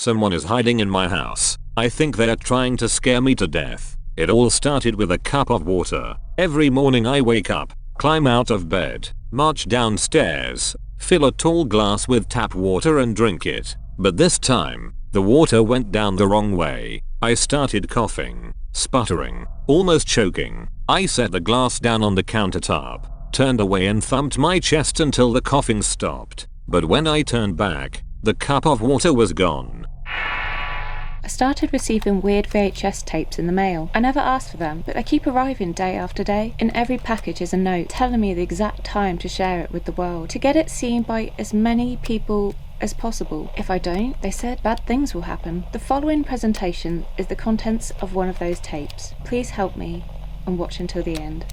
Someone is hiding in my house. I think they are trying to scare me to death. It all started with a cup of water. Every morning I wake up, climb out of bed, march downstairs, fill a tall glass with tap water and drink it. But this time, the water went down the wrong way. I started coughing, sputtering, almost choking. I set the glass down on the countertop, turned away and thumped my chest until the coughing stopped. But when I turned back, the cup of water was gone. I started receiving weird VHS tapes in the mail. I never asked for them, but they keep arriving day after day. In every package is a note telling me the exact time to share it with the world, to get it seen by as many people as possible. If I don't, they said, bad things will happen. The following presentation is the contents of one of those tapes. Please help me and watch until the end.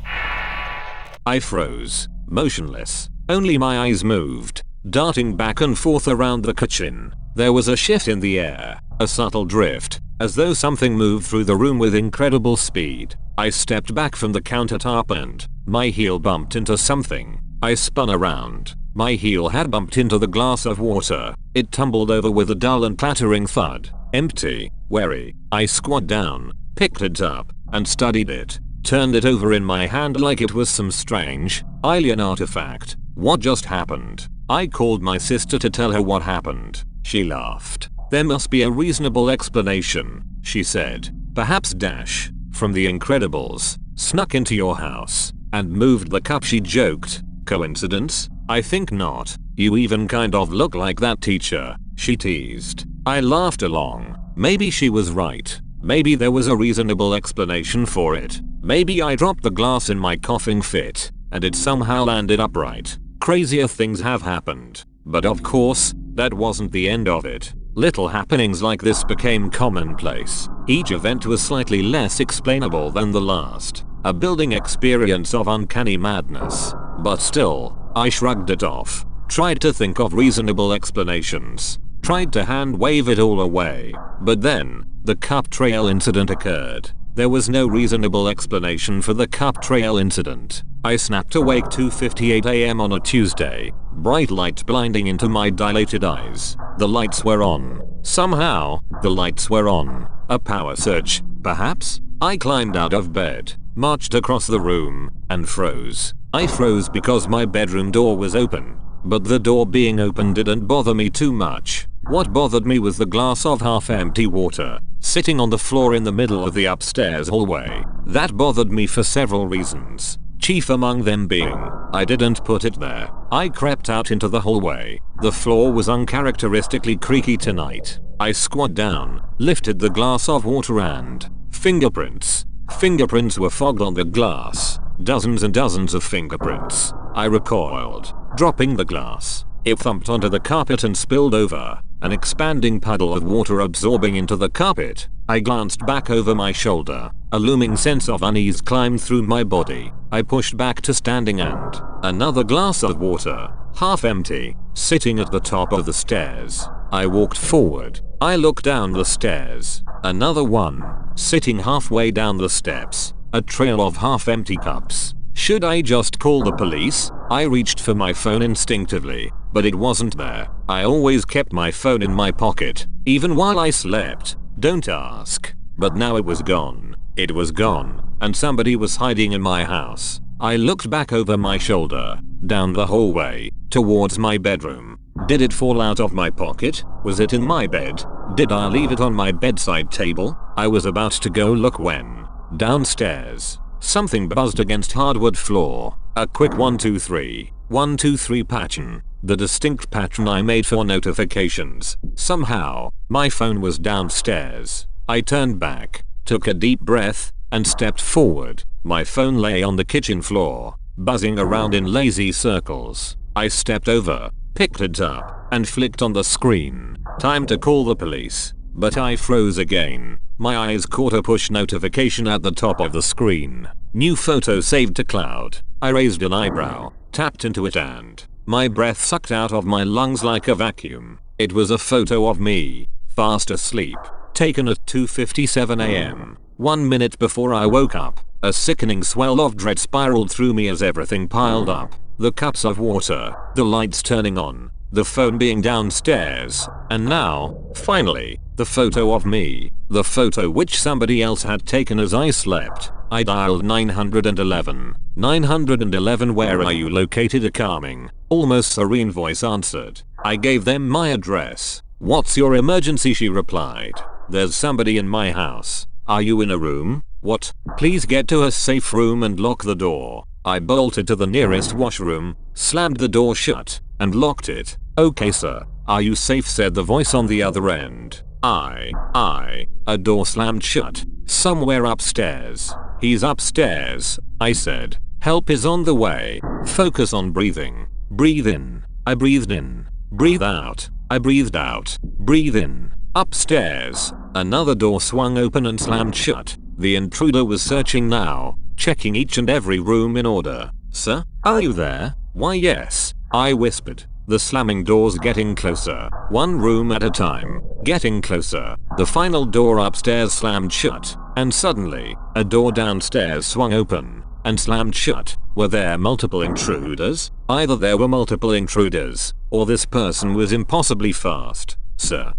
I froze, motionless. Only my eyes moved, darting back and forth around the kitchen. There was a shift in the air, a subtle drift, as though something moved through the room with incredible speed. I stepped back from the countertop and my heel bumped into something. I spun around. My heel had bumped into the glass of water. It tumbled over with a dull and clattering thud. Empty. Wary. I squat down, picked it up, and studied it. Turned it over in my hand like it was some strange, alien artifact. What just happened? I called my sister to tell her what happened. She laughed. There must be a reasonable explanation, she said. Perhaps Dash, from The Incredibles, snuck into your house and moved the cup, she joked. Coincidence? I think not. You even kind of look like that teacher, she teased. I laughed along. Maybe she was right. Maybe there was a reasonable explanation for it. Maybe I dropped the glass in my coughing fit, and it somehow landed upright. Crazier things have happened. But of course, that wasn't the end of it. Little happenings like this became commonplace. Each event was slightly less explainable than the last. A building experience of uncanny madness. But still, I shrugged it off. Tried to think of reasonable explanations. Tried to hand wave it all away. But then, the cup trail incident occurred. There was no reasonable explanation for the cup trail incident. I snapped awake 2:58 AM on a Tuesday. Bright light blinding into my dilated eyes. The lights were on. Somehow, the lights were on. A power surge, perhaps? I climbed out of bed, marched across the room, and froze. I froze because my bedroom door was open. But the door being open didn't bother me too much. What bothered me was the glass of half-empty water, sitting on the floor in the middle of the upstairs hallway. That bothered me for several reasons. Chief among them being, I didn't put it there. I crept out into the hallway. The floor was uncharacteristically creaky tonight. I squat down, lifted the glass of water and fingerprints. Fingerprints were fogged on the glass. Dozens and dozens of fingerprints. I recoiled, dropping the glass. It thumped onto the carpet and spilled over, an expanding puddle of water absorbing into the carpet. I glanced back over my shoulder. A looming sense of unease climbed through my body. I pushed back to standing and another glass of water, half empty, sitting at the top of the stairs. I walked forward. I looked down the stairs. Another one, sitting halfway down the steps. A trail of half-empty cups. Should I just call the police? I reached for my phone instinctively, but it wasn't there. I always kept my phone in my pocket, even while I slept. Don't ask. But now it was gone. It was gone, and somebody was hiding in my house. I looked back over my shoulder, down the hallway, towards my bedroom. Did it fall out of my pocket? Was it in my bed? Did I leave it on my bedside table? I was about to go look when downstairs, something buzzed against hardwood floor. A quick 1 2 3, 1 2 3 pattern. The distinct pattern I made for notifications. Somehow, my phone was downstairs. I turned back, took a deep breath, and stepped forward. My phone lay on the kitchen floor, buzzing around in lazy circles. I stepped over, picked it up, and flicked on the screen. Time to call the police. But I froze again. My eyes caught a push notification at the top of the screen. New photo saved to cloud. I raised an eyebrow, tapped into it and my breath sucked out of my lungs like a vacuum. It was a photo of me, fast asleep, taken at 2:57 AM. 1 minute before I woke up. A sickening swell of dread spiraled through me as everything piled up. the cups of water, the lights turning on, the phone being downstairs, and now, finally, the photo of me, the photo which somebody else had taken as I slept. I dialed 911. 911, where are you located? A calming, almost serene voice answered. I gave them my address. What's your emergency? She replied. There's somebody in my house. Are you in a room? What? Please get to a safe room and lock the door. I bolted to the nearest washroom, slammed the door shut, and locked it. Okay sir. Are you safe? Said the voice on the other end. A door slammed shut. Somewhere upstairs. He's upstairs, I said. Help is on the way. Focus on breathing. Breathe in. I breathed in. Breathe out. I breathed out. Breathe in. Upstairs. Another door swung open and slammed shut. The intruder was searching now, checking each and every room in order. Sir, are you there? Why yes, I whispered. The slamming doors getting closer, one room at a time, getting closer. The final door upstairs slammed shut, and suddenly, a door downstairs swung open and slammed shut. Were there multiple intruders? Either there were multiple intruders, or this person was impossibly fast. Sir,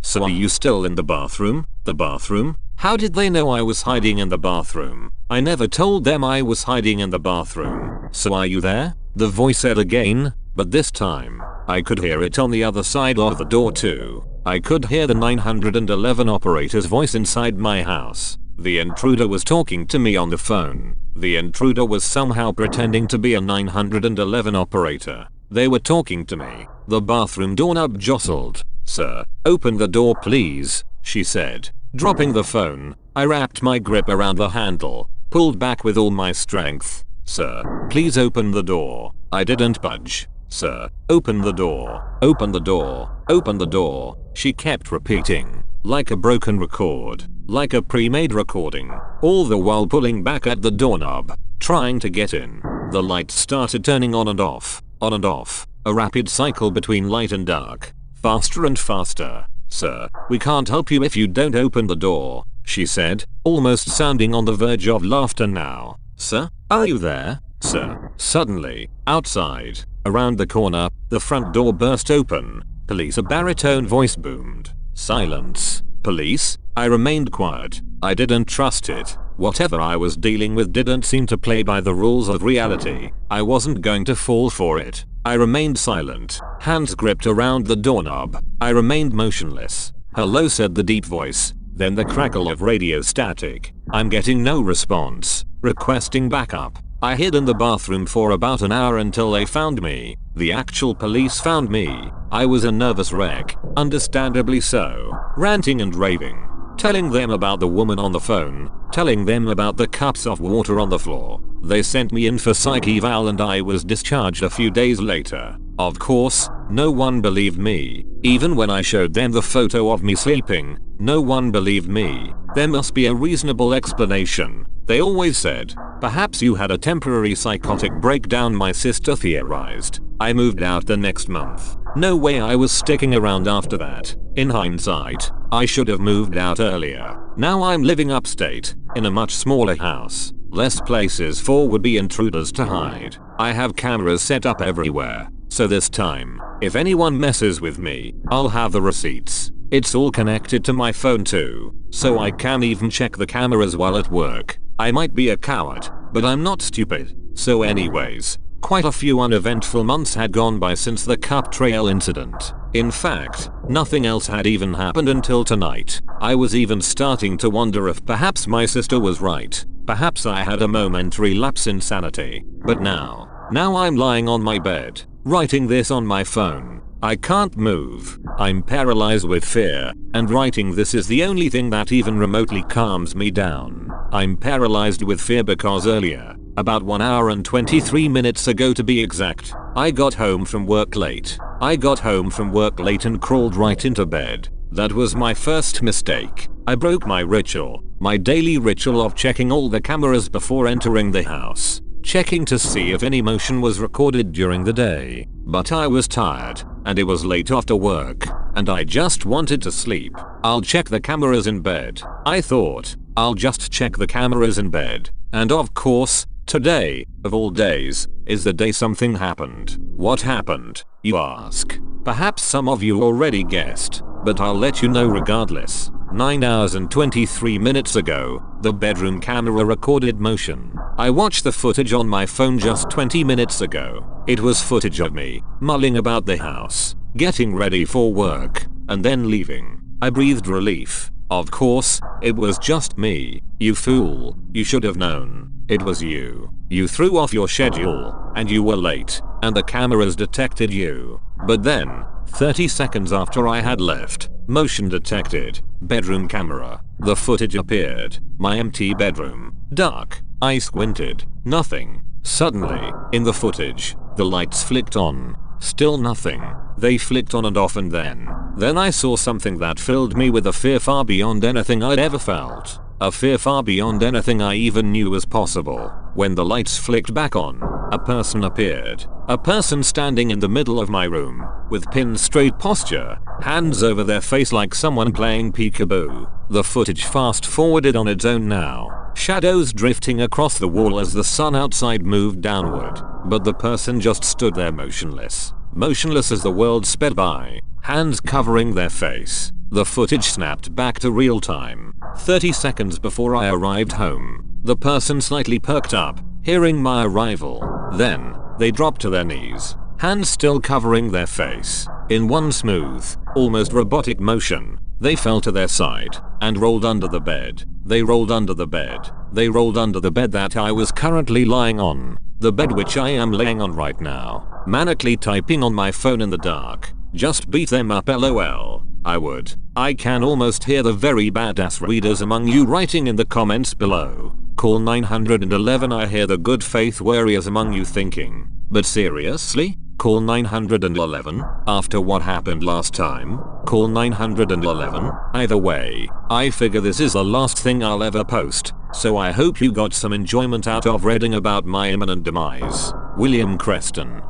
so are you still in the bathroom? The bathroom? How did they know I was hiding in the bathroom? I never told them I was hiding in the bathroom. So are you there? The voice said again, but this time, I could hear it on the other side of the door too. I could hear the 911 operator's voice inside my house. The intruder was talking to me on the phone. The intruder was somehow pretending to be a 911 operator. They were talking to me. The bathroom doorknob jostled. Sir, open the door please, she said. Dropping the phone, I wrapped my grip around the handle, pulled back with all my strength. Sir, please open the door. I didn't budge. Sir, open the door. Open the door. Open the door. She kept repeating, like a broken record, like a pre-made recording, all the while pulling back at the doorknob, trying to get in. The lights started turning on and off, a rapid cycle between light and dark, faster and faster. Sir, we can't help you if you don't open the door, she said, almost sounding on the verge of laughter now. Sir, are you there? Sir. Suddenly, outside, around the corner, the front door burst open. Police, a baritone voice boomed. Silence. Police? I remained quiet. I didn't trust it. Whatever I was dealing with didn't seem to play by the rules of reality. I wasn't going to fall for it. I remained silent, hands gripped around the doorknob. I remained motionless. Hello, said the deep voice. Then the crackle of radio static. I'm getting no response. Requesting backup. I hid in the bathroom for about an hour until they found me. The actual police found me. I was a nervous wreck, understandably so, ranting and raving, telling them about the woman on the phone, telling them about the cups of water on the floor. They sent me in for psych eval and I was discharged a few days later. Of course, no one believed me. Even when I showed them the photo of me sleeping, no one believed me. There must be a reasonable explanation. They always said, perhaps you had a temporary psychotic breakdown, my sister theorized. I moved out the next month. No way I was sticking around after that. In hindsight, I should have moved out earlier. Now I'm living upstate, in a much smaller house. Less places for would-be intruders to hide. I have cameras set up everywhere. So this time, if anyone messes with me, I'll have the receipts. It's all connected to my phone too, so I can even check the cameras while at work. I might be a coward, but I'm not stupid. So anyways, quite a few uneventful months had gone by since the cup trail incident. In fact, nothing else had even happened until tonight. I was even starting to wonder if perhaps my sister was right. Perhaps I had a momentary lapse in sanity. But now I'm lying on my bed, writing this on my phone. I can't move. I'm paralyzed with fear, and writing this is the only thing that even remotely calms me down. I'm paralyzed with fear because earlier, about 1 hour and 23 minutes ago to be exact, I got home from work late. And crawled right into bed. That was my first mistake. I broke my ritual, my daily ritual of checking all the cameras before entering the house. Checking to see if any motion was recorded during the day. But I was tired, and it was late after work, and I just wanted to sleep. I'll check the cameras in bed. I thought, I'll just check the cameras in bed. And of course, Today, of all days, is the day something happened. What happened, you ask? Perhaps some of you already guessed, but I'll let you know regardless. 9 hours and 23 minutes ago, the bedroom camera recorded motion. I watched the footage on my phone just 20 minutes ago. It was footage of me mulling about the house, getting ready for work, and then leaving. I breathed relief. Of course, it was just me. You fool, you should have known. It was you. You threw off your schedule, and you were late, and the cameras detected you. But then, 30 seconds after I had left, motion detected, bedroom camera. The footage appeared. My empty bedroom. Dark. I squinted. Nothing. Suddenly, in the footage, the lights flicked on. Still nothing. They flicked on and off, and then I saw something that filled me with a fear far beyond anything I'd ever felt. A fear far beyond anything I even knew was possible. When the lights flicked back on, a person appeared. A person standing in the middle of my room, with pinned straight posture, hands over their face like someone playing peekaboo. The footage fast forwarded on its own now. Shadows drifting across the wall as the sun outside moved downward. But the person just stood there motionless. Motionless as the world sped by, hands covering their face. The footage snapped back to real time. 30 seconds before I arrived home. The person slightly perked up, hearing my arrival. Then, they dropped to their knees, hands still covering their face. In one smooth, almost robotic motion, they fell to their side, and rolled under the bed. They rolled under the bed. They rolled under the bed that I was currently lying on. The bed which I am laying on right now. Manically typing on my phone in the dark. Just beat them up, lol. I can almost hear the very badass readers among you writing in the comments below. Call 911. I hear the good faith warriors among you thinking, but seriously? Call 911? After what happened last time? Call 911? Either way, I figure this is the last thing I'll ever post, so I hope you got some enjoyment out of reading about my imminent demise. William Creston.